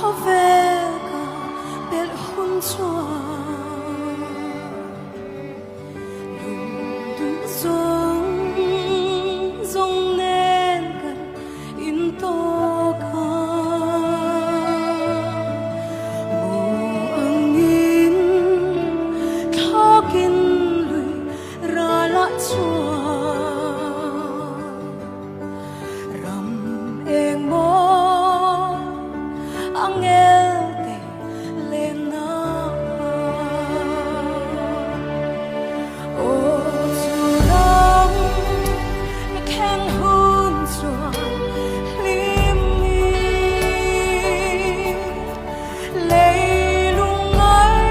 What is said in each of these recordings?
có vẻ cả biết hôn cho lùng đứng rong nên gần in to ca mùa ưng in thao kinh lùi ra lại chùa rầm eng mơ angel te lena o suram khen hun chua lim mi lei lung ai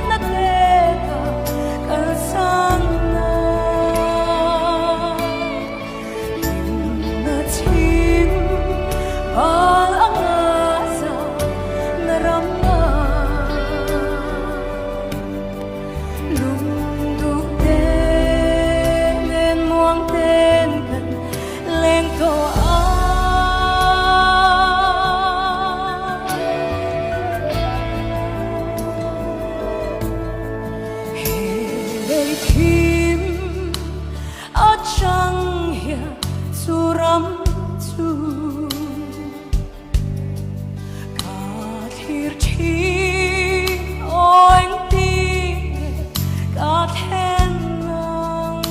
na te ka sang na na chim Kim ở trăng hiền suram chu cả thiệt chi oanh ti cả thiên ngang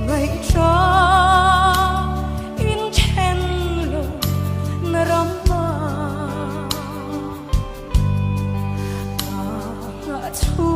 ngày cha in chen lo naramma chu